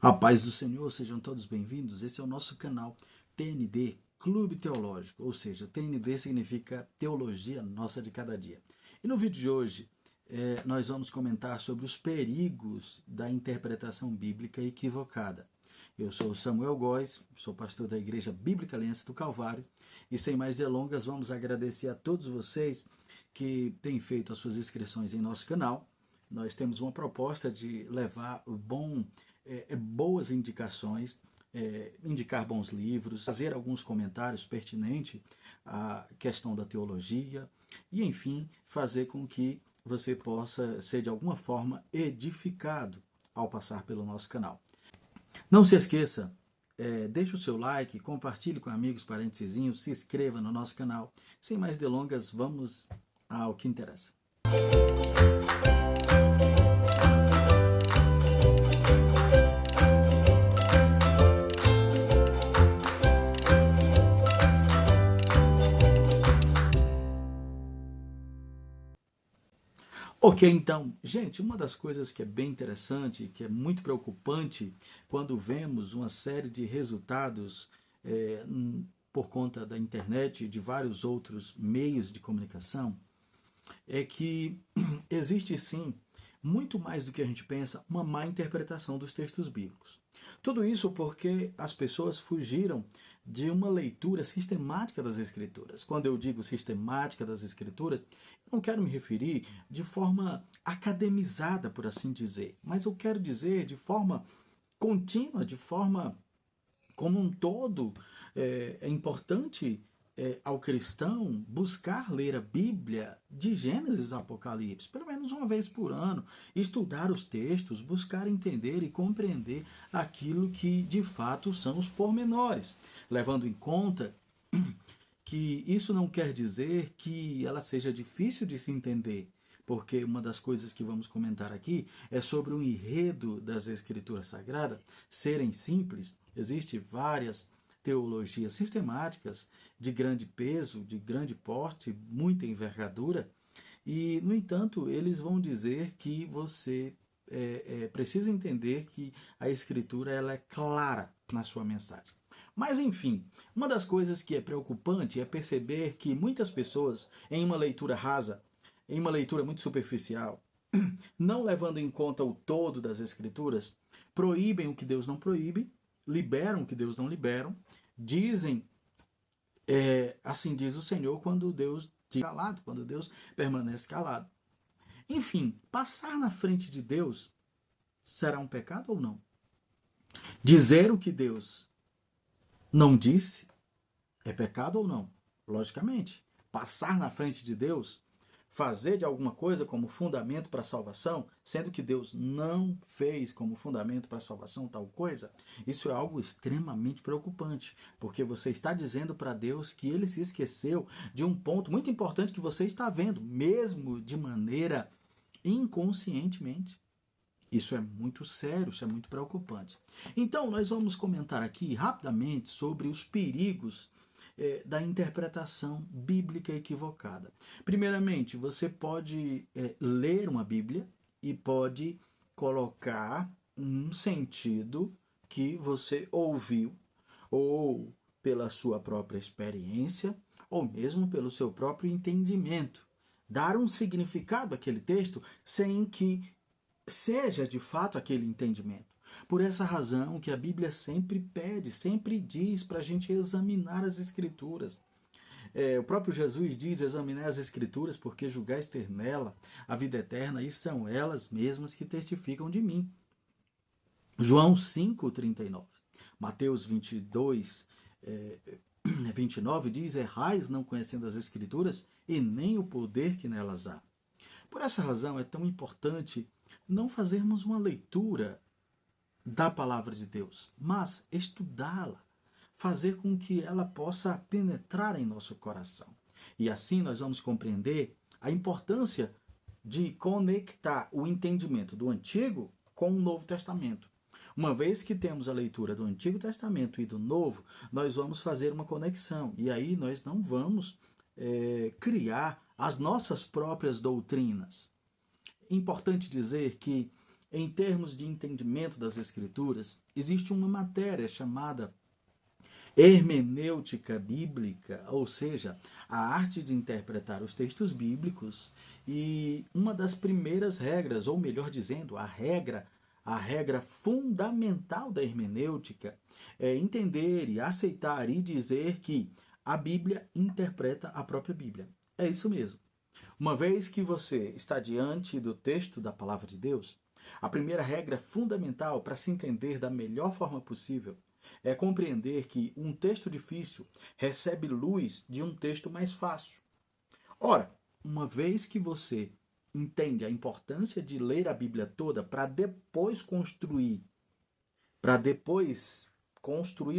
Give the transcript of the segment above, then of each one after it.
A paz do Senhor, sejam todos bem-vindos. Esse é o nosso canal TND Clube Teológico, ou seja, TND significa Teologia Nossa de Cada Dia. E no vídeo de hoje, nós vamos comentar sobre os perigos da interpretação bíblica equivocada. Eu sou Samuel Góes, sou pastor da Igreja Bíblica Aliança do Calvário, e sem mais delongas, vamos agradecer a todos vocês que têm feito as suas inscrições em nosso canal. Nós temos uma proposta de levar boas indicações, indicar bons livros, fazer alguns comentários pertinentes à questão da teologia e, enfim, fazer com que você possa ser de alguma forma edificado ao passar pelo nosso canal. Não se esqueça, deixe o seu like, compartilhe com amigos, parentes, vizinhos, se inscreva no nosso canal. Sem mais delongas, vamos ao que interessa. Ok, então, gente, uma das coisas que é bem interessante, que é muito preocupante, quando vemos uma série de resultados por conta da internet e de vários outros meios de comunicação, é que existe sim, muito mais do que a gente pensa, uma má interpretação dos textos bíblicos. Tudo isso porque as pessoas fugiram de uma leitura sistemática das Escrituras. Quando eu digo sistemática das Escrituras, eu não quero me referir de forma academizada, por assim dizer, mas eu quero dizer de forma contínua, de forma como um todo. É importante ao cristão buscar ler a Bíblia de Gênesis a Apocalipse, pelo menos uma vez por ano, estudar os textos, buscar entender e compreender aquilo que de fato são os pormenores, levando em conta que isso não quer dizer que ela seja difícil de se entender, porque uma das coisas que vamos comentar aqui é sobre o enredo das Escrituras Sagradas serem simples. Existem várias teologias sistemáticas de grande peso, de grande porte, muita envergadura, e, no entanto, eles vão dizer que você precisa entender que a Escritura ela é clara na sua mensagem. Mas, enfim, uma das coisas que é preocupante é perceber que muitas pessoas, em uma leitura rasa, em uma leitura muito superficial, não levando em conta o todo das Escrituras, proíbem o que Deus não proíbe, liberam o que Deus não liberam, dizem, assim diz o Senhor, quando Deus diz calado, quando Deus permanece calado. Enfim, passar na frente de Deus será um pecado ou não? Dizer o que Deus não disse é pecado ou não? Logicamente. Passar na frente de Deus, fazer de alguma coisa como fundamento para a salvação, sendo que Deus não fez como fundamento para a salvação tal coisa, isso é algo extremamente preocupante, porque você está dizendo para Deus que ele se esqueceu de um ponto muito importante que você está vendo, mesmo de maneira inconscientemente. Isso é muito sério, isso é muito preocupante. Então, nós vamos comentar aqui rapidamente sobre os perigos da interpretação bíblica equivocada. Primeiramente, você pode ler uma Bíblia e pode colocar um sentido que você ouviu, ou pela sua própria experiência, ou mesmo pelo seu próprio entendimento. Dar um significado àquele texto sem que seja de fato aquele entendimento. Por essa razão que a Bíblia sempre pede, sempre diz para a gente examinar as Escrituras. O próprio Jesus diz: examinai as Escrituras, porque julgais ter nela a vida eterna, e são elas mesmas que testificam de mim. João 5,39. Mateus 22, 29 diz: errais não conhecendo as Escrituras e nem o poder que nelas há. Por essa razão é tão importante não fazermos uma leitura da palavra de Deus, mas estudá-la, fazer com que ela possa penetrar em nosso coração. E assim nós vamos compreender a importância de conectar o entendimento do Antigo com o Novo Testamento. Uma vez que temos a leitura do Antigo Testamento e do Novo, nós vamos fazer uma conexão. E aí nós não vamos criar as nossas próprias doutrinas. Importante dizer que em termos de entendimento das Escrituras, existe uma matéria chamada hermenêutica bíblica, ou seja, a arte de interpretar os textos bíblicos, e uma das primeiras regras, ou melhor dizendo, a regra fundamental da hermenêutica é entender e aceitar e dizer que a Bíblia interpreta a própria Bíblia. É isso mesmo. Uma vez que você está diante do texto da palavra de Deus, a primeira regra fundamental para se entender da melhor forma possível é compreender que um texto difícil recebe luz de um texto mais fácil. Ora, uma vez que você entende a importância de ler a Bíblia toda para depois construir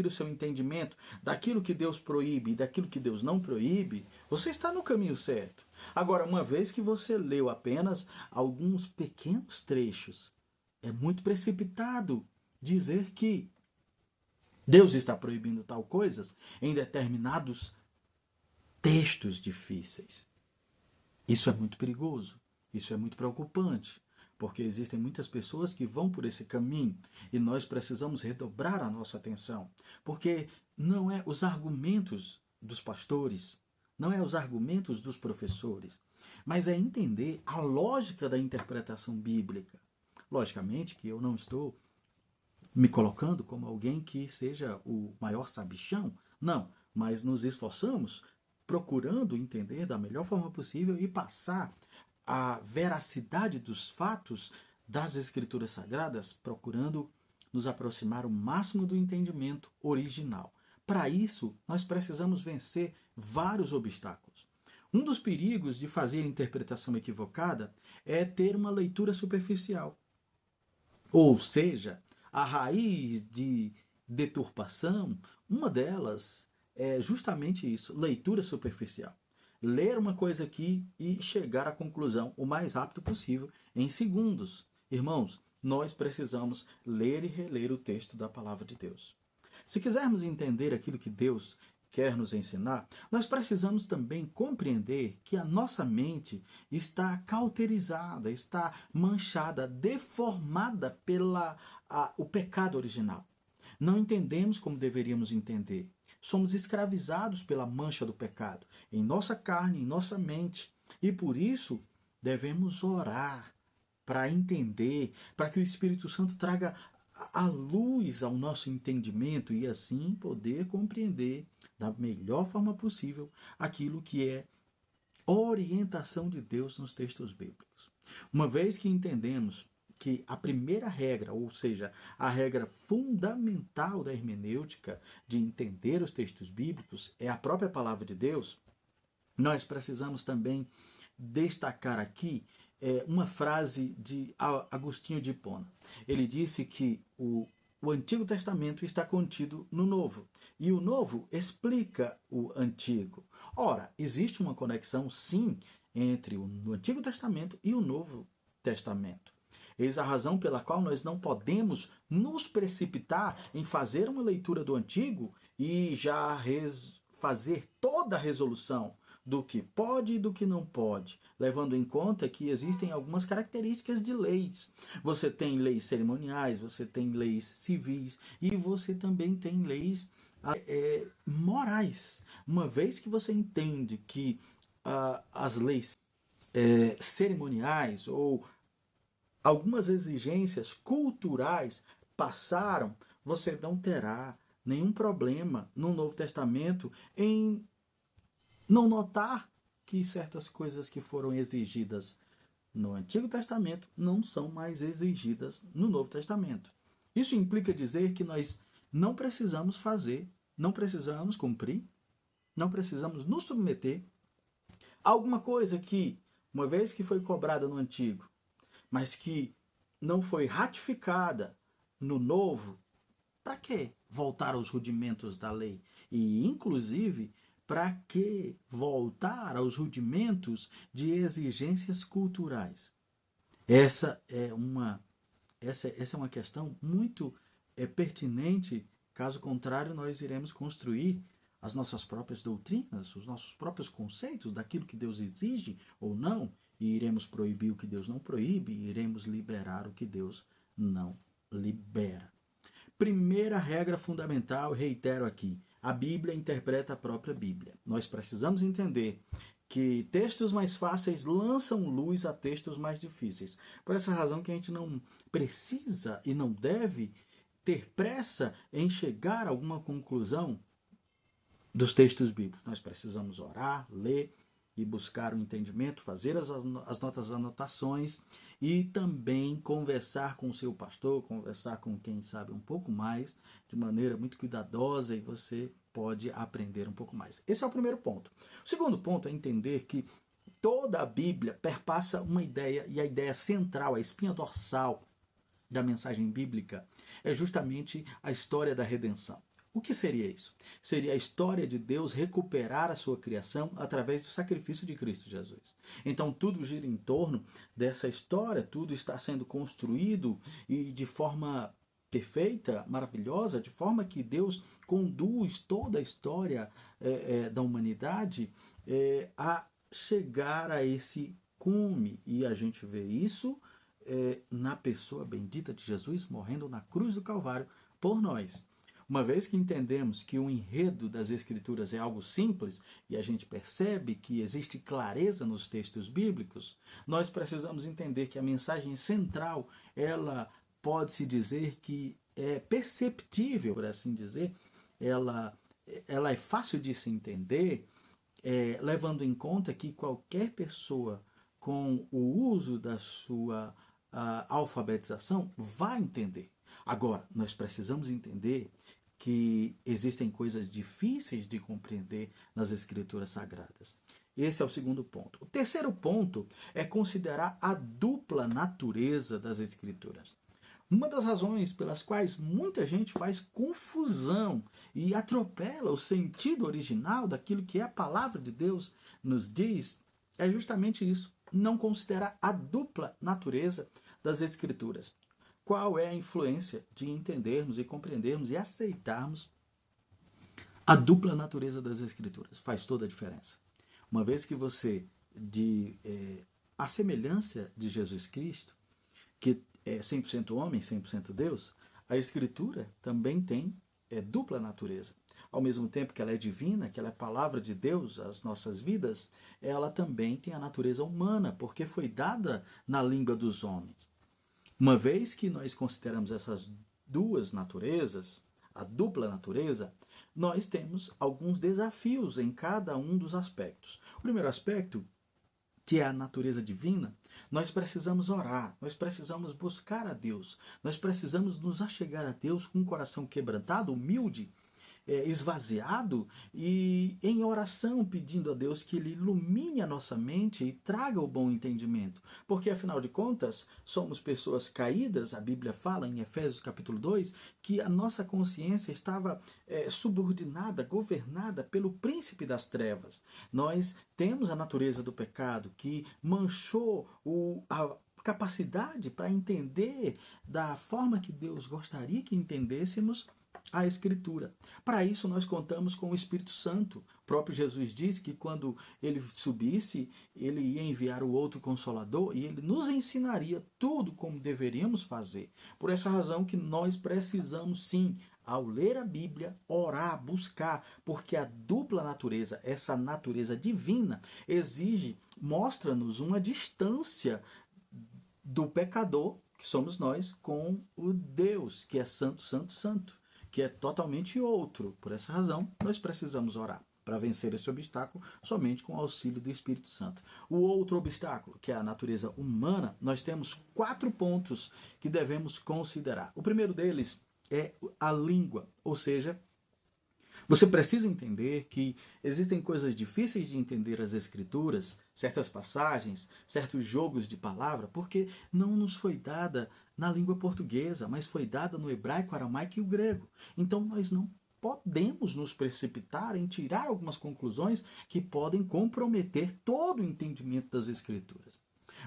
o seu entendimento daquilo que Deus proíbe e daquilo que Deus não proíbe, você está no caminho certo. Agora, uma vez que você leu apenas alguns pequenos trechos, é muito precipitado dizer que Deus está proibindo tal coisas em determinados textos difíceis. Isso é muito perigoso, isso é muito preocupante, porque existem muitas pessoas que vão por esse caminho e nós precisamos redobrar a nossa atenção, porque não é os argumentos dos pastores, não é os argumentos dos professores, mas é entender a lógica da interpretação bíblica. Logicamente que eu não estou me colocando como alguém que seja o maior sabichão, não, mas nos esforçamos procurando entender da melhor forma possível e passar a veracidade dos fatos das Escrituras Sagradas, procurando nos aproximar o máximo do entendimento original. Para isso, nós precisamos vencer vários obstáculos. Um dos perigos de fazer interpretação equivocada é ter uma leitura superficial. Ou seja, a raiz de deturpação, uma delas é justamente isso, leitura superficial. Ler uma coisa aqui e chegar à conclusão o mais rápido possível, em segundos. Irmãos, nós precisamos ler e reler o texto da palavra de Deus. Se quisermos entender aquilo que Deus quer nos ensinar, nós precisamos também compreender que a nossa mente está cauterizada, está manchada, deformada o pecado original. Não entendemos como deveríamos entender. Somos escravizados pela mancha do pecado em nossa carne, em nossa mente. E por isso devemos orar para entender, para que o Espírito Santo traga a luz ao nosso entendimento e assim poder compreender da melhor forma possível aquilo que é orientação de Deus nos textos bíblicos. Uma vez que entendemos que a primeira regra, ou seja, a regra fundamental da hermenêutica de entender os textos bíblicos é a própria palavra de Deus, nós precisamos também destacar aqui uma frase de Agostinho de Hipona. Ele disse que o Antigo Testamento está contido no Novo, e o Novo explica o Antigo. Ora, existe uma conexão, sim, entre o Antigo Testamento e o Novo Testamento. Eis a razão pela qual nós não podemos nos precipitar em fazer uma leitura do Antigo e já fazer toda a resolução do que pode e do que não pode, levando em conta que existem algumas características de leis. Você tem leis cerimoniais, você tem leis civis e você também tem leis morais. Uma vez que você entende que as leis cerimoniais ou algumas exigências culturais passaram, você não terá nenhum problema no Novo Testamento em não notar que certas coisas que foram exigidas no Antigo Testamento não são mais exigidas no Novo Testamento. Isso implica dizer que nós não precisamos fazer, não precisamos cumprir, não precisamos nos submeter a alguma coisa que, uma vez que foi cobrada no Antigo, mas que não foi ratificada no Novo, para que voltar aos rudimentos da lei? E, inclusive, para que voltar aos rudimentos de exigências culturais? Essa é uma questão muito pertinente. Caso contrário, nós iremos construir as nossas próprias doutrinas, os nossos próprios conceitos daquilo que Deus exige ou não, e iremos proibir o que Deus não proíbe, e iremos liberar o que Deus não libera. Primeira regra fundamental, reitero aqui, a Bíblia interpreta a própria Bíblia. Nós precisamos entender que textos mais fáceis lançam luz a textos mais difíceis. Por essa razão que a gente não precisa e não deve ter pressa em chegar a alguma conclusão dos textos bíblicos. Nós precisamos orar, ler e buscar o entendimento, fazer as nossas anotações e também conversar com o seu pastor, conversar com quem sabe um pouco mais, de maneira muito cuidadosa, e você pode aprender um pouco mais. Esse é o primeiro ponto. O segundo ponto é entender que toda a Bíblia perpassa uma ideia, e a ideia central, a espinha dorsal da mensagem bíblica é justamente a história da redenção. O que seria isso? Seria a história de Deus recuperar a sua criação através do sacrifício de Cristo Jesus. Então tudo gira em torno dessa história, tudo está sendo construído e de forma perfeita, maravilhosa, de forma que Deus conduz toda a história da humanidade a chegar a esse cume. E a gente vê isso na pessoa bendita de Jesus morrendo na cruz do Calvário por nós. Uma vez que entendemos que o enredo das Escrituras é algo simples e a gente percebe que existe clareza nos textos bíblicos, nós precisamos entender que a mensagem central, ela pode-se dizer que é perceptível, por assim dizer, ela é fácil de se entender, levando em conta que qualquer pessoa com o uso da sua alfabetização vai entender. Agora, nós precisamos entender que existem coisas difíceis de compreender nas Escrituras Sagradas. Esse é o segundo ponto. O terceiro ponto é considerar a dupla natureza das Escrituras. Uma das razões pelas quais muita gente faz confusão e atropela o sentido original daquilo que a palavra de Deus nos diz é justamente isso, não considerar a dupla natureza das Escrituras. Qual é a influência de entendermos e compreendermos e aceitarmos a dupla natureza das Escrituras? Faz toda a diferença. Uma vez que você, a semelhança de Jesus Cristo, que é 100% homem, 100% Deus, a Escritura também tem dupla natureza. Ao mesmo tempo que ela é divina, que ela é palavra de Deus às nossas vidas, ela também tem a natureza humana, porque foi dada na língua dos homens. Uma vez que nós consideramos essas duas naturezas, a dupla natureza, nós temos alguns desafios em cada um dos aspectos. O primeiro aspecto, que é a natureza divina, nós precisamos orar, nós precisamos buscar a Deus, nós precisamos nos achegar a Deus com um coração quebrantado, humilde, esvaziado e em oração pedindo a Deus que Ele ilumine a nossa mente e traga o bom entendimento. Porque afinal de contas, somos pessoas caídas, a Bíblia fala em Efésios capítulo 2, que a nossa consciência estava subordinada, governada pelo príncipe das trevas. Nós temos a natureza do pecado que manchou a capacidade para entender da forma que Deus gostaria que entendêssemos a Escritura. Para isso nós contamos com o Espírito Santo. O próprio Jesus disse que quando ele subisse, ele ia enviar o outro Consolador e ele nos ensinaria tudo como deveríamos fazer. Por essa razão que nós precisamos sim, ao ler a Bíblia, orar, buscar, porque a dupla natureza, essa natureza divina, mostra-nos uma distância do pecador, que somos nós, com o Deus, que é santo, santo, santo, que é totalmente outro. Por essa razão, nós precisamos orar para vencer esse obstáculo somente com o auxílio do Espírito Santo. O outro obstáculo, que é a natureza humana, nós temos 4 pontos que devemos considerar. O primeiro deles é a língua, ou seja, você precisa entender que existem coisas difíceis de entender as Escrituras, certas passagens, certos jogos de palavra, porque não nos foi dada na língua portuguesa, mas foi dada no hebraico, aramaico e o grego. Então nós não podemos nos precipitar em tirar algumas conclusões que podem comprometer todo o entendimento das Escrituras.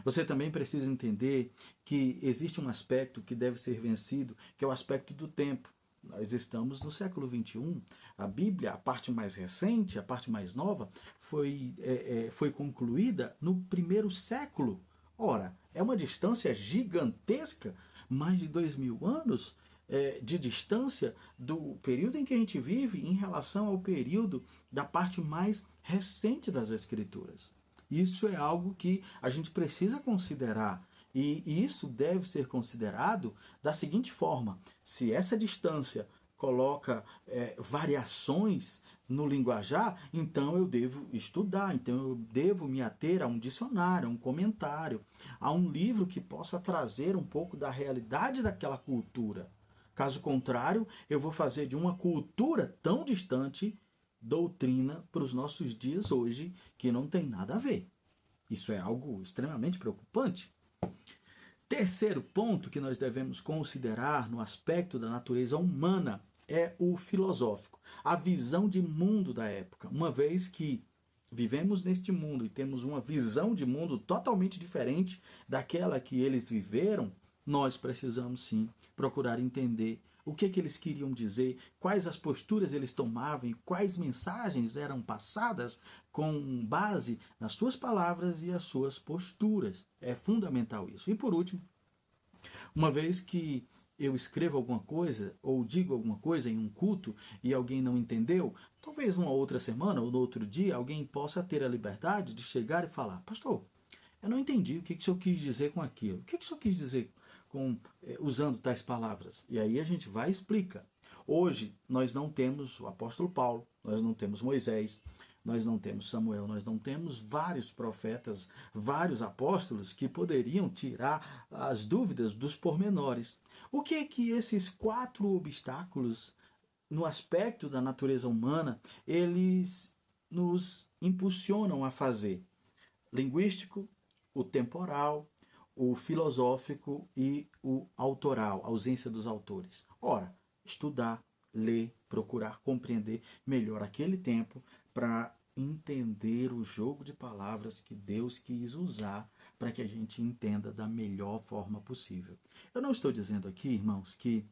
Você também precisa entender que existe um aspecto que deve ser vencido, que é o aspecto do tempo. Nós estamos no século XXI. A Bíblia, a parte mais recente, a parte mais nova, foi concluída no primeiro século. Ora, é uma distância gigantesca mais de 2000 anos de distância do período em que a gente vive em relação ao período da parte mais recente das Escrituras. Isso é algo que a gente precisa considerar. E isso deve ser considerado da seguinte forma: se essa distância coloca variações no linguajar, então eu devo estudar, então eu devo me ater a um dicionário, a um comentário, a um livro que possa trazer um pouco da realidade daquela cultura. Caso contrário, eu vou fazer de uma cultura tão distante doutrina para os nossos dias hoje que não tem nada a ver. Isso é algo extremamente preocupante. Terceiro ponto que nós devemos considerar no aspecto da natureza humana é o filosófico, a visão de mundo da época. Uma vez que vivemos neste mundo e temos uma visão de mundo totalmente diferente daquela que eles viveram, nós precisamos sim procurar entender o que eles queriam dizer, quais as posturas eles tomavam e quais mensagens eram passadas com base nas suas palavras e as suas posturas. É fundamental isso. E por último, uma vez que eu escrevo alguma coisa ou digo alguma coisa em um culto e alguém não entendeu, talvez uma outra semana ou no outro dia alguém possa ter a liberdade de chegar e falar: pastor, eu não entendi o que o senhor quis dizer com aquilo. O que o senhor quis dizer usando tais palavras? E aí a gente vai e explica. Hoje nós não temos o apóstolo Paulo, nós não temos Moisés, nós não temos Samuel, nós não temos vários profetas, vários apóstolos que poderiam tirar as dúvidas dos pormenores. O que é que esses 4 obstáculos no aspecto da natureza humana, eles nos impulsionam a fazer? Linguístico, o temporal, o filosófico e o autoral, a ausência dos autores. Ora, estudar, ler, procurar compreender melhor aquele tempo para entender o jogo de palavras que Deus quis usar para que a gente entenda da melhor forma possível. Eu não estou dizendo aqui, irmãos, que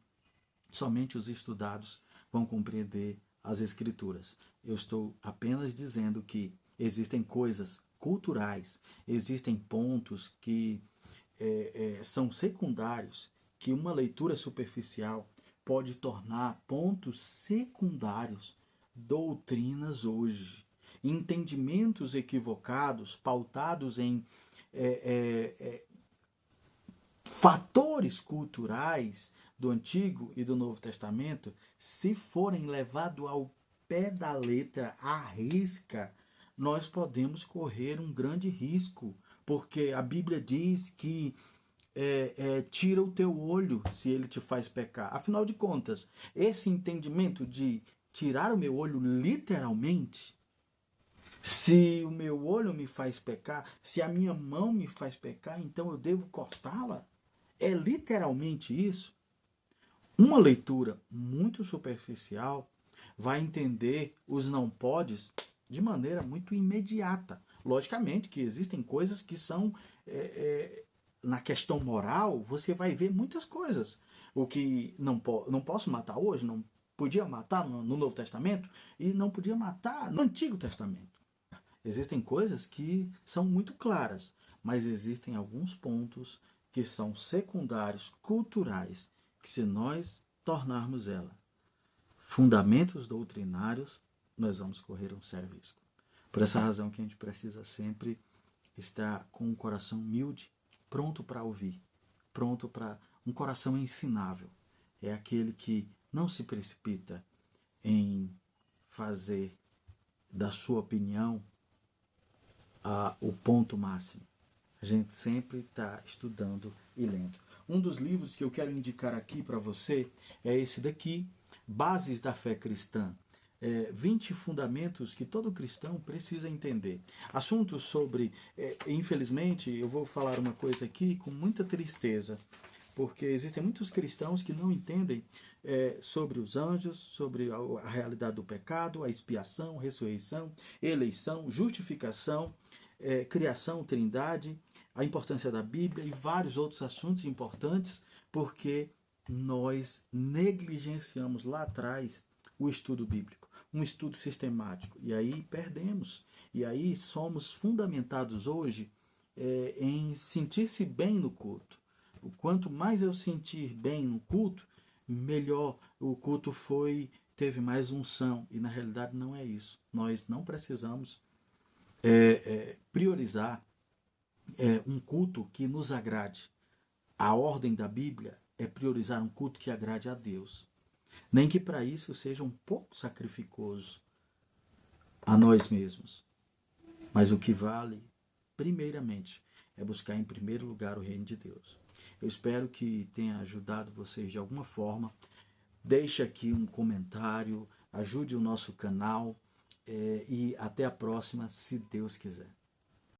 somente os estudados vão compreender as Escrituras. Eu estou apenas dizendo que existem coisas culturais, existem pontos que são secundários, que uma leitura superficial pode tornar pontos secundários doutrinas hoje. Entendimentos equivocados, pautados em fatores culturais do Antigo e do Novo Testamento, se forem levados ao pé da letra, à risca, nós podemos correr um grande risco, porque a Bíblia diz que tira o teu olho se ele te faz pecar. Afinal de contas, esse entendimento de tirar o meu olho literalmente, se o meu olho me faz pecar, se a minha mão me faz pecar, então eu devo cortá-la? É literalmente isso? Uma leitura muito superficial vai entender os não podes de maneira muito imediata. Logicamente que existem coisas que são, na questão moral, você vai ver muitas coisas. O que não posso matar hoje, não podia matar no Novo Testamento e não podia matar no Antigo Testamento. Existem coisas que são muito claras, mas existem alguns pontos que são secundários, culturais, que se nós tornarmos ela fundamentos doutrinários, nós vamos correr um sério risco. Por essa razão que a gente precisa sempre estar com um coração humilde, pronto para ouvir, pronto para um coração ensinável. É aquele que não se precipita em fazer da sua opinião o ponto máximo. A gente sempre está estudando e lendo. Um dos livros que eu quero indicar aqui para você é esse daqui, Bases da Fé Cristã. 20 fundamentos que todo cristão precisa entender. Assuntos sobre, infelizmente, eu vou falar uma coisa aqui com muita tristeza, porque existem muitos cristãos que não entendem sobre os anjos, sobre a realidade do pecado, a expiação, ressurreição, eleição, justificação, criação, trindade, a importância da Bíblia e vários outros assuntos importantes, porque nós negligenciamos lá atrás o estudo bíblico, um estudo sistemático, e aí perdemos. E aí somos fundamentados hoje em sentir-se bem no culto, quanto mais eu sentir bem no culto, melhor o culto teve mais unção. E na realidade não é isso. Nós não precisamos priorizar um culto que nos agrade. A ordem da Bíblia é priorizar um culto que agrade a Deus. Nem que para isso seja um pouco sacrificoso a nós mesmos. Mas o que vale, primeiramente, é buscar em primeiro lugar o reino de Deus. Eu espero que tenha ajudado vocês de alguma forma. Deixe aqui um comentário, ajude o nosso canal e até a próxima, se Deus quiser.